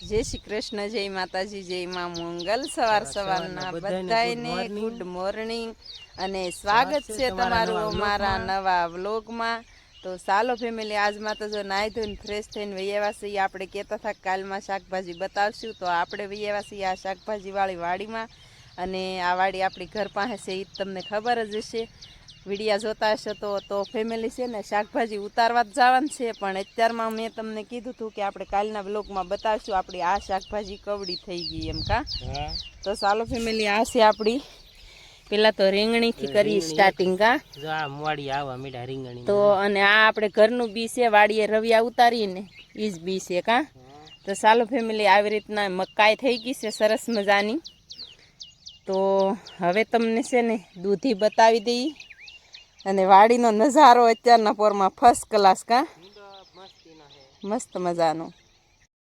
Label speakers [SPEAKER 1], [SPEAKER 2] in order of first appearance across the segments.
[SPEAKER 1] જય શ્રી કૃષ્ણ, જય માતાજી, જય માં મંગલ. સવારના બધાને ગુડ મોર્નિંગ અને સ્વાગત છે તમારું અમારા નવા વ્લોગમાં. તો ચાલો ફેમિલી, આજમાં તો જો નાહી ધોઈને ફ્રેશ થઈને વૈયાવા છીએ. આપણે કહેતા હતા કાલમાં શાકભાજી બતાવશું, તો આપણે વૈયાવા છીએ આ શાકભાજીવાળી વાડીમાં. અને આ વાડી આપણી ઘર પાસે છે એ તમને ખબર જ હશે, વિડીયા જોતા હશો તો ફેમિલી છે ને શાકભાજી ઉતારવા જ જવાનું છે. પણ અત્યારમાં મેં તમને કીધું હતું કે આપણે કાલના બ્લોગમાં બતાવશું આપણી આ શાકભાજી કવડી થઈ ગઈ એમ. કા તો ચાલો ફેમિલી, આ છે આપણી પેલા તો રીંગણીથી કરી સ્ટાર્ટિંગ. કા
[SPEAKER 2] મોડી આવા મીઠા રીંગણી
[SPEAKER 1] તો અને આ આપણે ઘરનું બી છે, વાડીએ રવિયા ઉતારીને એ જ બી છે. કા તો ચાલો ફેમિલી, આવી રીતના મકાઈ થઈ ગઈ છે સરસ મજાની. તો હવે તમને છે ને દૂધી બતાવી દઈએ અને વાડીનો નજારો અત્યારના પોરમાં ફર્સ્ટ ક્લાસ. કા મસ્ત મજાનો.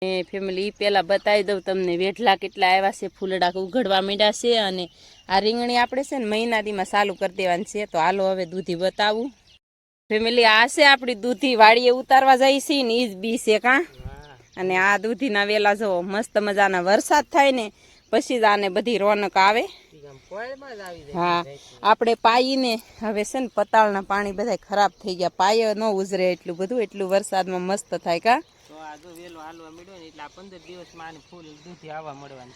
[SPEAKER 1] એ ફેમિલી પહેલાં બતાવી દઉં તમને વેઠલા કેટલા આવ્યા છે, ફૂલડા ઉઘડવા માંડ્યા છે. અને આ રીંગણી આપણે છે ને મહિનાદીમાં ચાલુ કરી દેવાની છે. તો હાલો હવે દૂધી બતાવું ફેમિલી. આ છે આપણી દૂધી, વાડીએ ઉતારવા જાય છે ને એ જ બી છે. કા અને આ દૂધીના વેલા જો મસ્ત મજાના વરસાદ થાય ને પછી જ આને બધી રોનક આવે. હા, આપણે પાઈને હવે છે ને પતાળના પાણી બધા ખરાબ થઈ ગયા, પાયો ન ઉજરે એટલું બધું, એટલું વરસાદમાં મસ્ત થાય. કા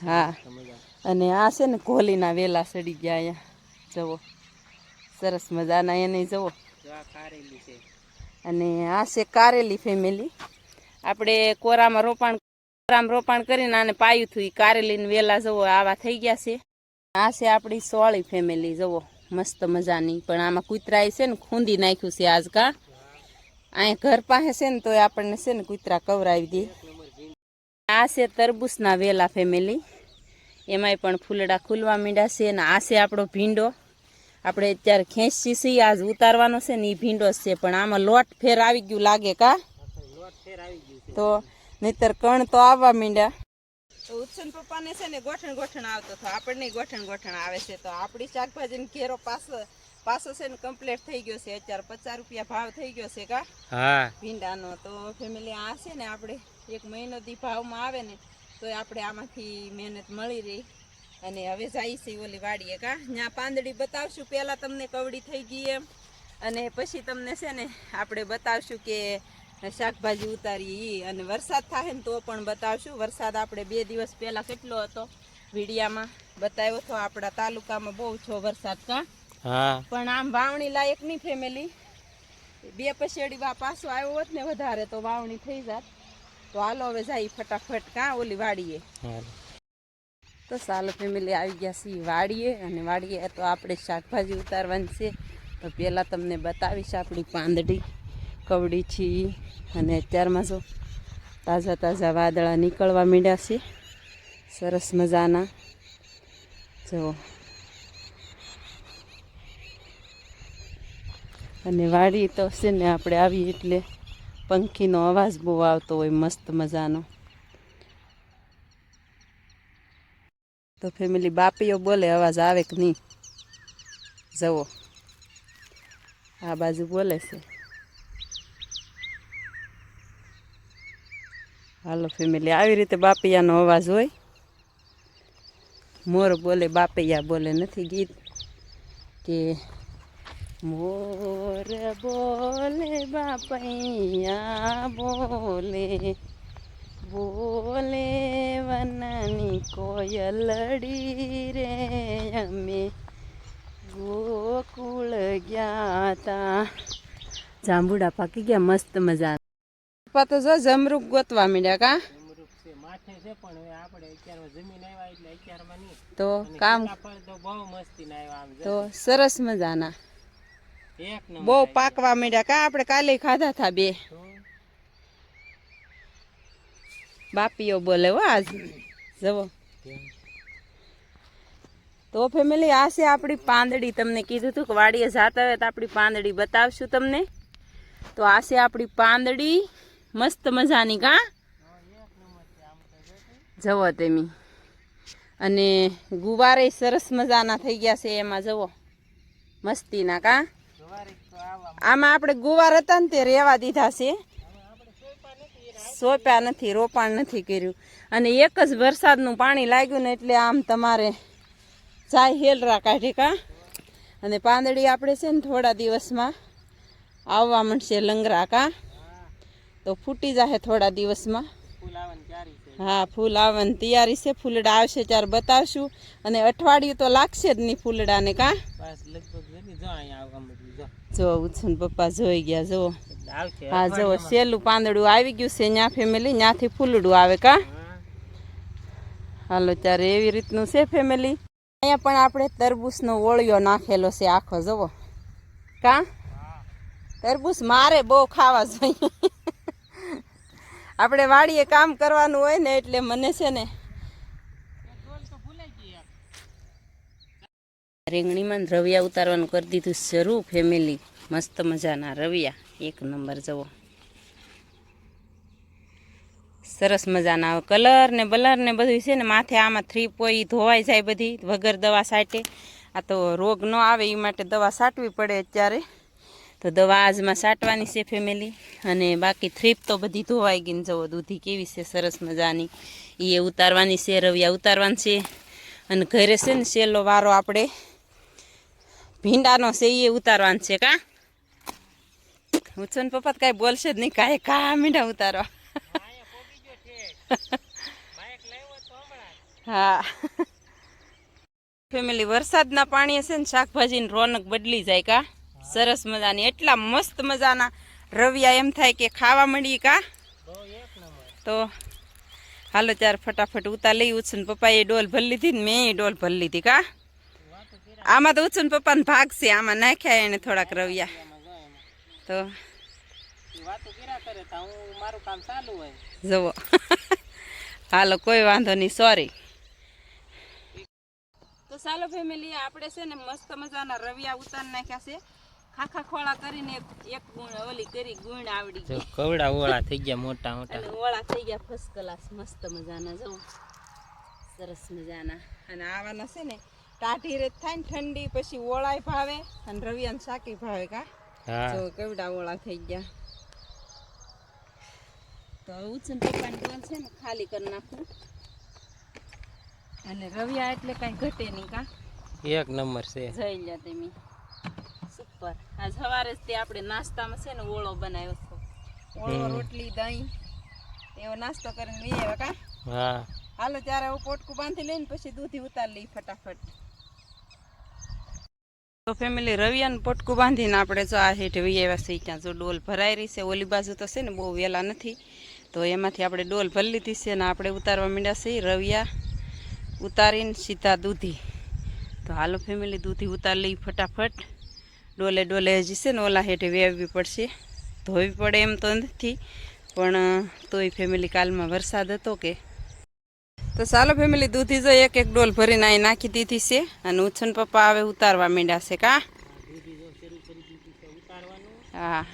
[SPEAKER 1] હા, અને આ છે ને કોલીના વેલા સડી ગયા અહીંયા જવો સરસ મજાના, એને જવો. અને આ છે કારેલી ફેમિલી, આપણે કોરામાં રોપાણ કરીને આને પાયું થયું, કારેલીને વેલા જવો આવા થઈ ગયા છે. આ છે આપણી સોળી ફેમિલી, જવો મસ્ત મજાની. પણ આમાં કૂતરાએ છે ને ખૂંદી નાખ્યું છે આજ. કા અહીંયા ઘર પાસે છે ને તો આપણને છે ને કૂતરા કવરાવી દે. આ છે તરબૂચના વેલા ફેમિલી, એમાંય પણ ફૂલડા ખુલવા માંડ્યા છે. અને આ છે આપણો ભીંડો, આપણે અત્યારે ખેંચી છીએ, આજ ઉતારવાનો છે ને એ ભીંડો જ છે. પણ આમાં લોટ ફેર આવી ગયું લાગે. કા તો નહીતર કણ તો આવવા માંડ્યા. તો ઉત્સન પપ્પાને છે ને ગોઠણ આવતો હતો, આપણને ગોઠણ આવે છે. તો આપણી શાકભાજીનો ઘેરો પાસો છે ને કમ્પ્લીટ થઈ ગયો છે. અત્યારે 50 રૂપિયા ભાવ થઈ ગયો છે. કા હા ભીંડાનો. તો ફેમિલી આ છે ને આપણે 1 મહિનો દી ભાવમાં આવે ને તો આપણે આમાંથી મહેનત મળી રહી. અને હવે જાય છે ઓલી વાડીએ. કા ત્યાં પાંદડી બતાવશું પહેલાં તમને કવડી થઈ ગઈ એમ, અને પછી તમને છે ને આપણે બતાવશું કે શાકભાજી ઉતારીએ. અને વરસાદ થાય ને તો પણ બતાવશું. વરસાદ આપણે 2 દિવસ પહેલાં કેટલો હતો વિડીયામાં બતાવ્યો હતો, આપણા તાલુકામાં બહુ છો વરસાદ. કા હા, પણ આમ વાવણી લાયક નહીં ફેમિલી. 2 પછેડી પાછો આવ્યો હોત ને વધારે તો વાવણી થઈ જાત. તો હાલો હવે જાય ફટાફટ. કા ઓલી વાડીએ. તો ચાલો ફેમિલી, આવી ગયા છીએ વાડીએ. અને વાડીએ તો આપણે શાકભાજી ઉતારવાની છે. તો પહેલાં તમને બતાવીશ આપણી પાંદડી કવડી છે. અને અત્યારમાં જો તાજા વાદળા નીકળવા માંડ્યા છે સરસ મજાના. જો અને વાડી તો છે ને આપણે આવીએ એટલે પંખીનો અવાજ બહુ આવતો હોય મસ્ત મજાનો. તો ફેમિલી બાપીઓ બોલે, અવાજ આવે કે નહીં જવો આ બાજુ બોલે છે. હાલો ફેમિલી, આવી રીતે બાપૈયાનો અવાજ હોય. મોર બોલે, બાપૈયા બોલે. નથી ગીત કે મોર બોલે બાપૈયા બોલે, બોલે વનની કોયલડી રે, અમે ગોકુળ ગયા તા. જાંબુડા પાકી ગયા મસ્ત મજા. તો જો જમરૂક ગોતવા માંડ્યા. કા તો કામ તો સરસ મજાના બહુ પાકવા માંડ્યા. કા આપણે કાલે ખાધા હતા 2. બાપીઓ બોલે હો આજ જવો. તો ફેમિલી, આ છે આપણી પાંદડી. તમને કીધું હતું કે વાડીએ જાતા હોય તો આપણી પાંદડી બતાવશું તમને. તો આ છે આપણી પાંદડી મસ્ત મજાની. કા જવો તમે. અને ગુવારે સરસ મજાના થઈ ગયા છે એમાં જવો મસ્તીના. કા આમાં આપણે ગુવાર હતા ને તે રેવા દીધા છે. સોંપ્યા નથી, રોપાણ નથી કર્યું. અને એક જ વરસાદનું પાણી લાગ્યું ને એટલે આમ તમારે જાય હેલરા કાઢી કા. અને પાંદડી આપણે છે ને થોડા દિવસમાં આવવા મળશે લંગરા કા, તો ફૂટી જશે થોડા દિવસમાં. હા, ફૂલ આવવાની તૈયારી છે. ફૂલડા આવશે ત્યારે બતાવશું. અને અઠવાડિયું તો લાગશે જ નહીં ફૂલડાને કા. જો ઉછન પપ્પા જોઈ ગયા, જો હા જો સેલું પાંદડું આવી ગયું છે ન્યા ફેમિલી, ન્યાથી ફૂલડું આવે કા. હાલો ત્યારે એવી રીતનું છે ફેમિલી. અહીંયા પણ આપણે તરબૂચનો ઓળિયો નાખેલો છે આખો, જુઓ કા. તરબૂચ મારે બહુ ખાવા જોઈએ. આપણે વાડીએ કામ કરવાનું હોય ને એટલે મને છે ને રીંગણીમાં રવિયા ઉતારવાનું કરી દીધું શરૂ ફેમિલી. મસ્ત મજાના રવિયા એક નંબર, જવો સરસ મજાના. આવે કલર ને બલર ને બધું છે ને માથે આમાં 3 પોઈ ધોવાઈ જાય બધી વગર દવા છાંટે. આ તો રોગ ન આવે એ માટે દવા છાંટવી પડે અત્યારે, તો દવા આજમાં છાંટવાની છે ફેમિલી. અને બાકી થ્રીપ તો બધી ધોવાઈ ગઈ ને જવો દૂધી કેવી છે સરસ મજાની, એ ઉતારવાની છે. રવિયા ઉતારવાની છે. અને ઘરે છે ને છેલ્લો વારો આપણે ભીંડાનો છે એ ઉતારવાનો છે કા. હું છું ને પપ્પા કાંઈ બોલશે જ નહીં, કાંઈ કા મીંડા ઉતારવા. હા ફેમિલી, વરસાદના પાણી છે ને શાકભાજીની રોનક બદલી જાય કા. સરસ મજાની, એટલા મસ્ત મજાના રવિયા એમ થાય કે ખાવા માંડીએ કા. તો હાલો ત્યારે ફટાફટ ઉતાર લઈ. ઉછુન પપ્પાએ ડોલ ભરી લીધી ને મેં ડોલ ભરી લીધી કા. આમાં તો ઉછુન પપ્પાને ભાગ છે, આમાં નાખ્યા એને થોડાક રવિયા. તો જુઓ હાલો કોઈ વાંધો નહીં, સોરી. તો ચાલો ફેમિલી, આપણે છે ને મસ્ત મજાના રવિયા ઉતાર નાખ્યા છે. ખાખા ખોળા કરીને એક ગુણ ઓલી કરી ગુણ આવડી ગઈ.
[SPEAKER 2] કવડા ઓળા થઈ ગયા મોટા મોટા,
[SPEAKER 1] અને ઓળા થઈ ગયા ફર્સ્ટ ક્લાસ મસ્ત મજાના, જો સરસ મજાના. અને આવાના છે ને ટાઢી રેત થાય ને ઠંડી, પછી ઓળાય ભાવે અને રવિયાને શાકી ભાવે કા. જો કેવડા ઓળા થઈ ગયા. તો ઉછન પપ્પાની ડોલ છે ને ખાલી કરી નાખું. અને રવિયા એટલે કાંઈ ઘટે નહીં કા.
[SPEAKER 2] એક નંબર છે.
[SPEAKER 1] જઈ લ્યા તમે સુપર. આજ સવારે જ તે આપણે નાસ્તામાં છે ને ઓળો બનાવ્યો હતો. ઓળો, રોટલી, દહીં એવો નાસ્તો કરીને લઈ આવ્યા કા.
[SPEAKER 2] હા
[SPEAKER 1] હાલો ત્યારે હું પોટકું બાંધી લઈને પછી દૂધી ઉતાર લઈ ફટાફટ. તો ફેમિલી, રવિયાનું પોટકું બાંધીને આપણે જો આ હેઠ વી આવ્યા છે. ત્યાં જો ડોલ ભરાઈ રહી છે. ઓલી બાજુ તો છે ને બહુ વહેલા નથી, તો એમાંથી આપણે ડોલ ભરી લીધી છે. અને આપણે ઉતારવા માંડ્યા છે રવિયા. ઉતારીને સીધા દૂધી. તો હાલો ફેમિલી, દૂધી ઉતાર લઈ ફટાફટ. ડોલે ડોલે હજી છે ને ઓલા હેઠે વેવવી પડશે, ધોવી પડે એમ તો નથી, પણ તોય ફેમિલી કાલમાં વરસાદ હતો કે. તો ચાલો ફેમિલી, દૂધી જો એક એક ડોલ ભરીને અહીં નાખી દીધી છે. અને ઉછન પપ્પા હવે ઉતારવા માંડ્યા છે કા. હા,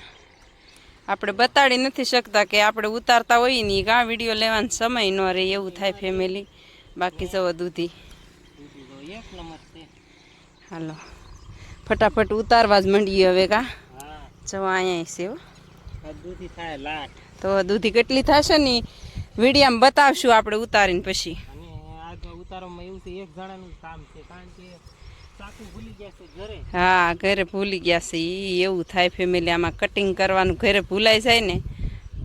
[SPEAKER 1] આપણે બતાડી નથી શકતા કે આપણે ઉતારતા હોઈએ ને કા, વિડીયો લેવાનો સમય ન રહે એવું થાય ફેમિલી. બાકી જવો દૂધી હાલો ફટાફટ ઉતારવા જ માંડીએ હવે કા. જવા અહીંયા છે
[SPEAKER 2] દૂધી થાય લાટ.
[SPEAKER 1] તો દૂધી કેટલી થશે ને વિડીયામાં બતાવશું આપણે ઉતારીને પછી.
[SPEAKER 2] ઉતારવામાં એવું છે, એક જણાનું કામ છે, કારણ કે ચાકુ ભૂલી ગયા છે ઘરે.
[SPEAKER 1] હા, ઘરે ભૂલી ગયા છે એ એવું થાય ફેમિલી. આમાં કટિંગ કરવાનું ઘરે ભૂલાઈ જાય ને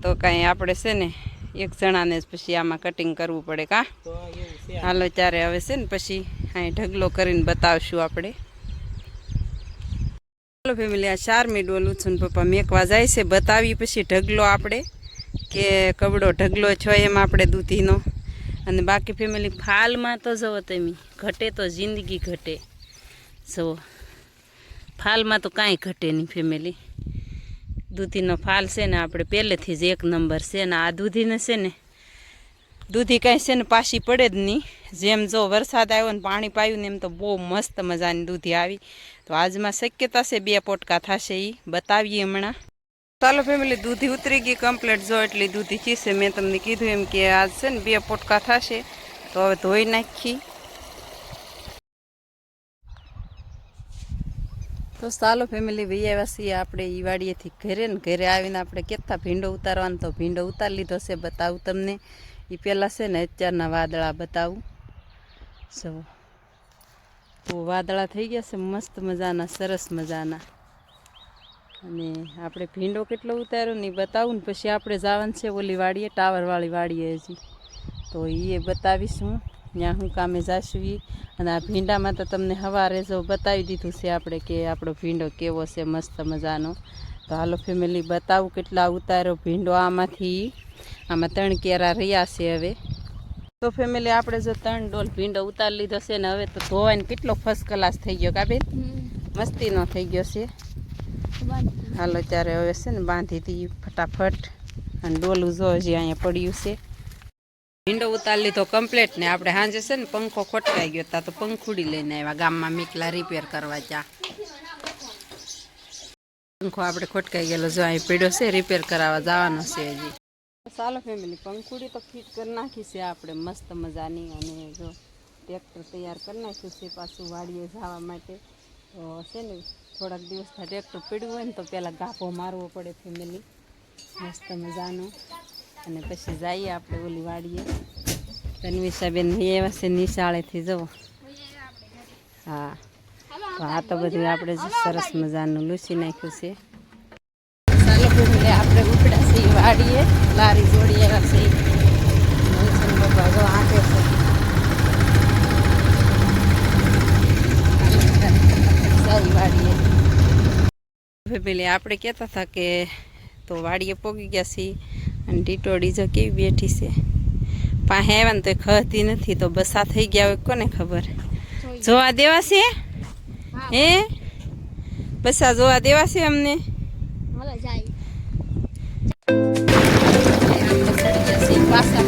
[SPEAKER 1] તો કાંઈ આપણે છે ને એક જણાને જ પછી આમાં કટિંગ કરવું પડે કા. હાલો ત્યારે હવે છે ને પછી અહીં ઢગલો કરીને બતાવશું આપણે. ચાલો ફેમિલી, આ 4મી ડોલ ઉછન પપ્પા મેકવા જાય છે. બતાવી પછી ઢગલો આપણે કે કવડો ઢગલો છો એમ આપણે દૂધીનો. અને બાકી ફેમિલી ફાલમાં તો જુઓ તમે, ઘટે તો જિંદગી ઘટે. જુઓ ફાલમાં તો કાંઈ ઘટે નહીં ફેમિલી. દૂધીનો ફાલ છે ને આપણે પહેલેથી જ એક નંબર છે. ને આ દૂધીને છે ને દૂધી કાંઈ છે ને પાછી પડે જ નહીં. જેમ જો વરસાદ આવ્યો ને પાણી પાયું ને એમ તો બહુ મસ્ત મજાની દૂધી આવી. તો આજમાં શક્યતા છે 2 પોટકા થશે, એ બતાવીએ હમણાં. ચાલો ફેમિલી, દૂધી ઉતરી ગઈ કમ્પ્લીટ. જો એટલી દૂધી ચીસે. મેં તમને કીધું એમ કે આજ છે ને 2 પોટકા થશે. તો હવે ધોઈ નાખી. તો ચાલો ફેમિલી ભાઈ આવ્યા છીએ આપણે ઈ વાડીએથી ઘરે ને ઘરે આવીને આપણે કેટલા ભીંડો ઉતારવાનો તો ભીંડો ઉતારી લીધો છે. બતાવું તમને એ પહેલાં છે ને અત્યારના વાદળા બતાવું. જો તો વાદળા થઈ ગયા છે મસ્ત મજાના, સરસ મજાના. અને આપણે ભીંડો કેટલો ઉતાર્યો ને એ બતાવું ને પછી આપણે જવાનું છે ઓલી વાડીએ, ટાવરવાળી વાડીએ હજી. તો એ બતાવીશું ત્યાં હું કામે જાશું એ. અને આ ભીંડામાં તો તમને સવારે જો બતાવી દીધું છે આપણે કે આપણો ભીંડો કેવો છે, મસ્ત મજાનો. તો હાલો ફેમિલી બતાવું કેટલા ઉતાર્યો ભીંડો આમાંથી. આમાં 3 કેરા રહ્યા છે હવે. તો ફેમિલી આપણે જો 3 ડોલ ભીંડો ઉતારી લીધો છે ને હવે તો ધોવાઈને કેટલો ફર્સ્ટ ક્લાસ થઈ ગયો કાબેન, મસ્તીનો થઈ ગયો છે. હાલો ત્યારે હવે છે ને બાંધી હતી ફટાફટ. અને ડોલું જો હજી અહીંયા પડ્યું છે. ભીંડો ઉતારી લીધો કમ્પ્લીટ ને આપણે સાંજે છે ને પંખો ખોટકાઈ ગયો તા તો પંખુડી લઈને આવ્યા ગામમાં મીકલા રિપેર કરવા ત્યાં. પંખો આપણે ખોટકાઈ ગયેલો જો અહીં પડ્યો છે, રિપેર કરાવવા જવાનો છે હજી. ચાલો ફેમિલી પંખુડી તો ફિટ કરી નાખી છે આપણે મસ્ત મજાની. અને જો ટ્રેક્ટર તૈયાર કરી નાખ્યું છે પાછું વાડીએ જવા માટે. તો છે ને થોડાક દિવસથી ટ્રેક્ટર પડ્યું હોય ને તો પહેલાં ગાભો મારવો પડે ફેમિલી મસ્ત મજાનો. અને પછી જઈએ આપણે ઓલી વાડીએ. તન્વિષાબેન એવા છે નિશાળેથી જવો. હા તો આ તો બધું આપણે સરસ મજાનું લૂસી નાખ્યું છે. ચાલો ફેમિલી આપણે ઉપડ્યા છીએ વાડીએ, લારી જોડી એવા છે. બાબા જો આંકે છે. વાડીએ ફેમિલી આપણે કહેતા હતા કે તો વાડીએ પોગી ગયા છીએ. અને ટીટોડી જો કેવી બેઠી છે પાસે આવ્યા ને તો ખતી નથી. તો બસા થઈ ગયા હોય કોને ખબર. જોવા દેવા છે હે બસા જોવા દેવા છે અમને. પાછા